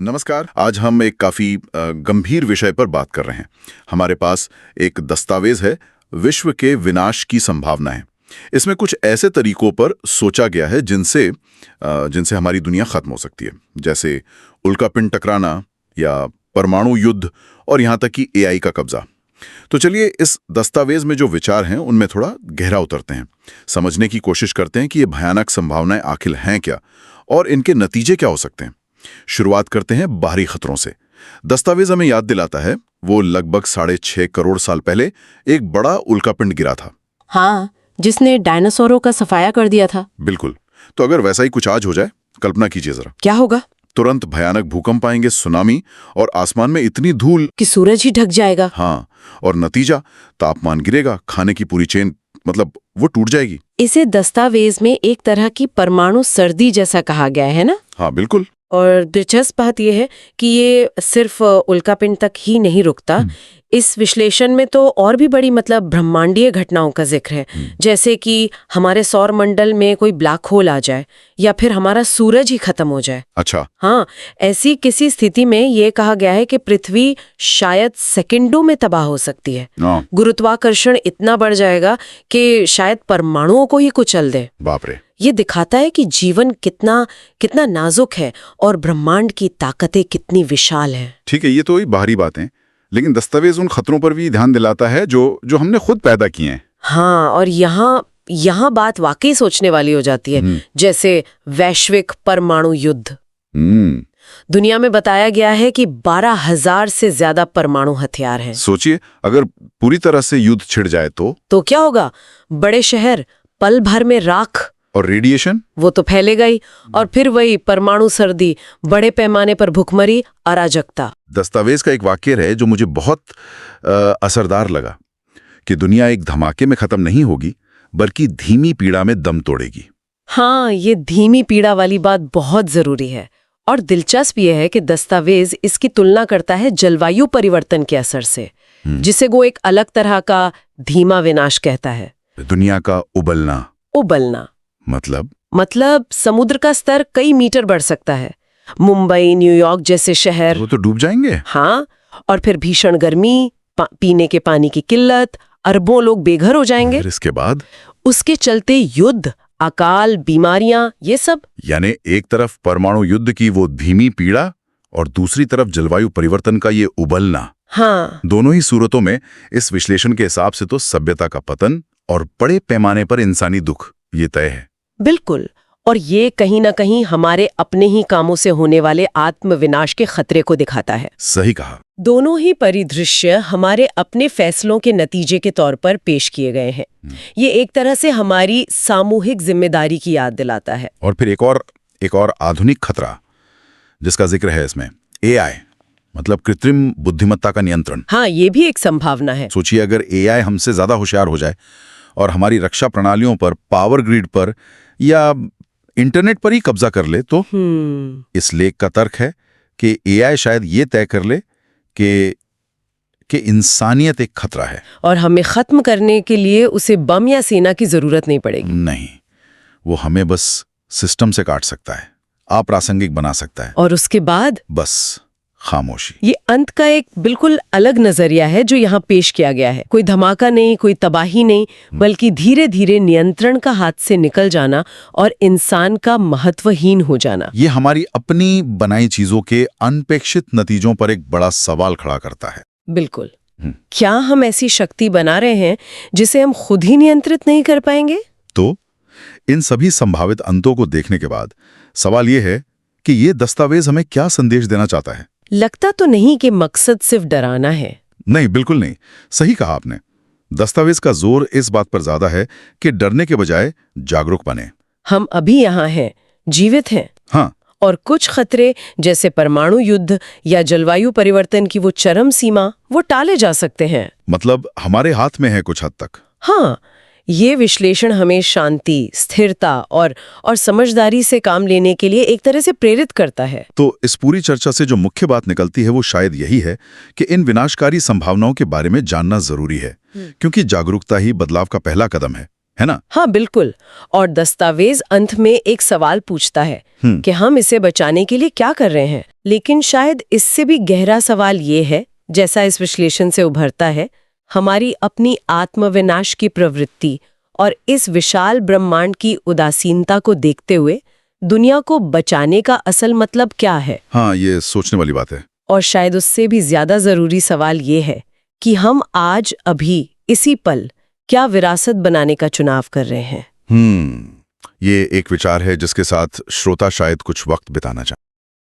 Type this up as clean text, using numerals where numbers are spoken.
नमस्कार। आज हम एक काफी गंभीर विषय पर बात कर रहे हैं। हमारे पास एक दस्तावेज है, विश्व के विनाश की संभावनाएं। इसमें कुछ ऐसे तरीकों पर सोचा गया है जिनसे हमारी दुनिया खत्म हो सकती है, जैसे उल्कापिंड टकराना या परमाणु युद्ध और यहाँ तक कि एआई का कब्जा। तो चलिए इस दस्तावेज में जो विचार हैं उनमें थोड़ा गहरा उतरते हैं, समझने की कोशिश करते हैं कि ये भयानक संभावनाएं आखिर हैं क्या और इनके नतीजे क्या हो सकते हैं। शुरुआत करते हैं बाहरी खतरों से। दस्तावेज हमें याद दिलाता है वो लगभग 6.5 करोड़ साल पहले एक बड़ा उल्कापिंड गिरा था। हाँ, जिसने डायनासोरों का सफाया कर दिया था। बिल्कुल। तो अगर वैसा ही कुछ आज हो जाए, कल्पना कीजिए जरा। क्या होगा? तुरंत भयानक भूकंप आएंगे, सुनामी और आसमान में इतनी धूल कि सूरज ही ढक जाएगा। हाँ, और नतीजा तापमान गिरेगा, खाने की पूरी चेन मतलब वो टूट जाएगी। इसे दस्तावेज में एक तरह की परमाणु सर्दी जैसा कहा गया है ना? हाँ बिल्कुल। और दिलचस्प बात यह है कि ये सिर्फ उल्कापिंड तक ही नहीं रुकता। इस विश्लेषण में तो और भी बड़ी मतलब ब्रह्मांडीय घटनाओं का जिक्र है, जैसे कि हमारे सौर मंडल में कोई ब्लैक होल आ जाए या फिर हमारा सूरज ही खत्म हो जाए। अच्छा। हाँ, ऐसी किसी स्थिति में ये कहा गया है कि पृथ्वी शायद सेकंडों में तबाह हो सकती है। गुरुत्वाकर्षण इतना बढ़ जाएगा कि शायद परमाणुओं को ही कुचल दे। बाप रे। ये दिखाता है कि जीवन कितना कितना नाजुक है और ब्रह्मांड की ताकतें कितनी विशाल हैं। ठीक है, ये तो बाहरी बातें, लेकिन दस्तावेज उन खतरों पर भी ध्यान दिलाता है जो हमने खुद पैदा किए हैं। हाँ, और यहाँ बात वाकई सोचने वाली हो जाती है, जैसे वैश्विक परमाणु युद्ध। दुनिया में बताया गया है कि 12,000 से ज्यादा परमाणु हथियार हैं। सोचिए, अगर पूरी तरह से युद्ध छिड़ जाए तो क्या होगा? बड़े शहर पल भर में राख, और रेडिएशन वो तो फैलेगा ही। और फिर वही परमाणु सर्दी, बड़े पैमाने पर भुखमरी, अराजकता। दस्तावेज का एक वाक्य है जो मुझे बहुत असरदार लगा कि दुनिया एक धमाके में खत्म नहीं होगी बल्कि धीमी पीड़ा में दम तोड़ेगी। हाँ, ये धीमी पीड़ा वाली बात बहुत जरूरी है। और दिलचस्प यह है कि दस्तावेज इसकी तुलना करता है जलवायु परिवर्तन के असर से, जिसे वो एक अलग तरह का धीमा विनाश कहता है। दुनिया का उबलना मतलब समुद्र का स्तर कई मीटर बढ़ सकता है। मुंबई, न्यूयॉर्क जैसे शहर वो तो डूब जाएंगे। हाँ, और फिर भीषण गर्मी, पीने के पानी की किल्लत, अरबों लोग बेघर हो जाएंगे। फिर इसके बाद उसके चलते युद्ध, अकाल, बीमारियां, ये सब। यानी एक तरफ परमाणु युद्ध की वो धीमी पीड़ा और दूसरी तरफ जलवायु परिवर्तन का ये उबलना। हाँ, दोनों ही सूरतों में इस विश्लेषण के हिसाब से तो सभ्यता का पतन और बड़े पैमाने पर इंसानी दुख ये तय है। बिल्कुल। और ये कहीं ना कहीं हमारे अपने ही कामों से होने वाले आत्मविनाश के खतरे को दिखाता है। सही कहा। दोनों ही परिदृश्य हमारे अपने फैसलों के नतीजे के तौर पर पेश किए गए हैं। ये एक तरह से हमारी सामूहिक जिम्मेदारी की याद दिलाता है। और फिर एक और आधुनिक खतरा जिसका जिक्र है इसमें, एआई, मतलब कृत्रिम बुद्धिमत्ता का नियंत्रण। हाँ, ये भी एक संभावना है। सोचिए, अगर एआई हमसे ज्यादा होशियार हो जाए और हमारी रक्षा प्रणालियों पर, पावर ग्रिड पर या इंटरनेट पर ही कब्जा कर ले तो इस लेख का तर्क है कि एआई शायद ये तय कर ले कि इंसानियत एक खतरा है और हमें खत्म करने के लिए उसे बम या सेना की जरूरत नहीं पड़ेगी। नहीं, वो हमें बस सिस्टम से काट सकता है, अप्रासंगिक बना सकता है, और उसके बाद बस खामोशी। ये अंत का एक बिल्कुल अलग नजरिया है जो यहाँ पेश किया गया है। कोई धमाका नहीं, कोई तबाही नहीं, बल्कि धीरे धीरे नियंत्रण का हाथ से निकल जाना और इंसान का महत्वहीन हो जाना। ये हमारी अपनी बनाई चीजों के अनपेक्षित नतीजों पर एक बड़ा सवाल खड़ा करता है। बिल्कुल। क्या हम ऐसी शक्ति बना रहे हैं जिसे हम खुद ही नियंत्रित नहीं कर पाएंगे? तो इन सभी संभावित अंतों को देखने के बाद सवाल ये है कि ये दस्तावेज हमें क्या संदेश देना चाहता है? लगता तो नहीं कि मकसद सिर्फ डराना है। नहीं, बिल्कुल नहीं। सही कहा आपने। दस्तावेज का जोर इस बात पर ज्यादा है कि डरने के बजाय जागरूक बने। हम अभी यहाँ हैं, जीवित हैं। हाँ, और कुछ खतरे जैसे परमाणु युद्ध या जलवायु परिवर्तन की वो चरम सीमा, वो टाले जा सकते हैं। मतलब हमारे हाथ में है कुछ हद तक। हाँ, ये विश्लेषण हमें शांति, स्थिरता और समझदारी से काम लेने के लिए एक तरह से प्रेरित करता है। तो इस पूरी चर्चा से जो मुख्य बात निकलती है वो शायद यही है कि इन विनाशकारी संभावनाओं के बारे में जानना जरूरी है, क्योंकि जागरूकता ही बदलाव का पहला कदम है है ना? हाँ बिल्कुल। और दस्तावेज अंत में एक सवाल पूछता है कि हम इसे बचाने के लिए क्या कर रहे हैं। लेकिन शायद इससे भी गहरा सवाल ये है, जैसा इस विश्लेषण से उभरता है, हमारी अपनी आत्मविनाश की प्रवृत्ति और इस विशाल ब्रह्मांड की उदासीनता को देखते हुए दुनिया को बचाने का असल मतलब क्या है। हाँ, ये सोचने वाली बात है। और शायद उससे भी ज्यादा जरूरी सवाल ये है कि हम आज अभी इसी पल क्या विरासत बनाने का चुनाव कर रहे हैं। ये एक विचार है जिसके साथ श्रोता शायद कुछ वक्त बिताना चाहे।